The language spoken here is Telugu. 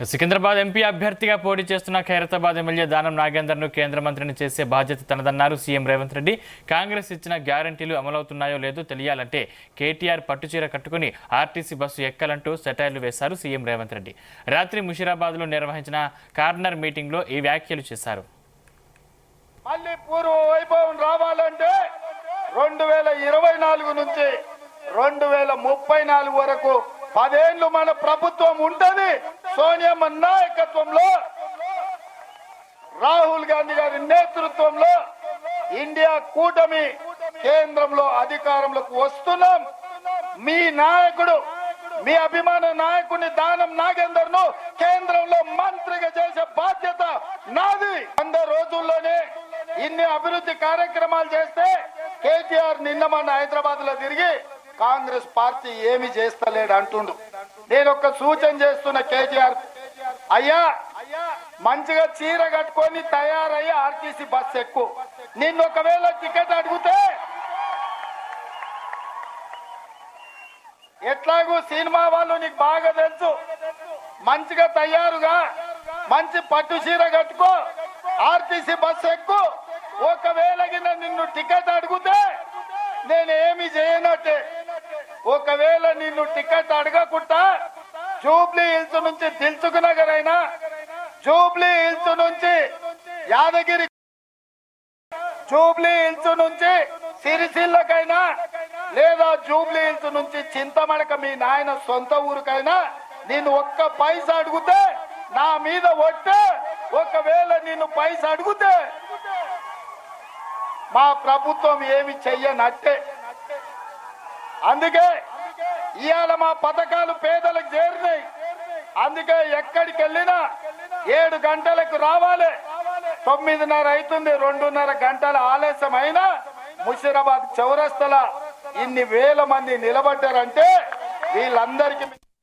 సికింద్రాబాద్ ఎంపీ అభ్యర్థిగా పోటీ చేస్తున్న ఖైరతాబాద్ ఎమ్మెల్యే దానం నాగేందర్ను కేంద్ర మంత్రిని చేసే బాధ్యత తనదన్నారు సీఎం రేవంత్ రెడ్డి. కాంగ్రెస్ ఇచ్చిన గ్యారంటీలు అమలవుతున్నాయో లేదో తెలియాలంటే కేటీఆర్ పట్టుచీర కట్టుకుని ఆర్టీసీ బస్సు ఎక్కాలంటూ సెటైర్లు వేశారు సీఎం రేవంత్ రెడ్డి. రాత్రి ముషీరాబాద్లో నిర్వహించిన కార్నర్ మీటింగ్లో ఈ వ్యాఖ్యలు చేశారు. మళ్ళీ పూర్వ వైభవం రావాలంటే 2024 నుంచి 2034 వరకు 10 ఏళ్లు మన ప్రభుత్వం ఉంటది. సోనియమ్మ నాయకత్వంలో, రాహుల్ గాంధీ గారి నేతృత్వంలో ఇండియా కూటమి కేంద్రంలో అధికారంలోకి వస్తున్నాం. మీ నాయకుడు, మీ అభిమాన నాయకుని దానం నాగేందర్ ను కేంద్రంలో మంత్రిగా చేసే బాధ్యత నాది. 100 రోజుల్లోనే ఇన్ని అభివృద్ధి కార్యక్రమాలు చేస్తే కేటీఆర్ నిన్న మన హైదరాబాద్ లో తిరిగి కాంగ్రెస్ పార్టీ ఏమి చేస్తలేడు అంటుండు. నేను ఒక సూచన చేస్తున్న కేటీఆర్, అయ్యా మంచిగా చీర కట్టుకొని తయారయ్యి ఆర్టీసీ బస్ ఎక్కు. నిన్ను ఒకవేళ టికెట్ అడిగితే ఎట్లాగూ సినిమా వాళ్ళు నీకు బాగా తెలుసు, మంచిగా తయారుగా మంచి పట్టు చీర కట్టుకో, ఆర్టీసీ బస్ ఎక్కు. ఒకవేళ నిన్ను టికెట్ అడిగితే నేనేమి చేయనట్టే. ఒకవేళ నిన్ను టికెట్ అడగకుండా జూబ్లీ హిల్స్ నుంచి దిల్సుఖ్ నగర్ అయినా, జూబ్లీ హిల్స్ నుంచి యాదగిరి, జూబ్లీ హిల్స్ నుంచి సిరిసిల్లకైనా, లేదా జూబ్లీ హిల్స్ నుంచి చింతమడక మీ నాయన సొంత ఊరికైనా నేను ఒక్క పైసా అడిగితే నా మీద ఒట్టే. ఒకవేళ నిన్ను పైసా అడిగితే మా ప్రభుత్వం ఏమి చెయ్యనట్టే. అందుకే ఇవాళ మా పథకాలు పేదలకు చేరినాయి. అందుకే ఎక్కడికి వెళ్ళినా 7 గంటలకు రావాలి. 9:30 అవుతుంది, 2:30 గంటల ఆలస్యం అయినా ముషీరాబాద్ చౌరస్తల ఇన్ని వేల మంది నిలబడ్డారంటే వీళ్ళందరికీ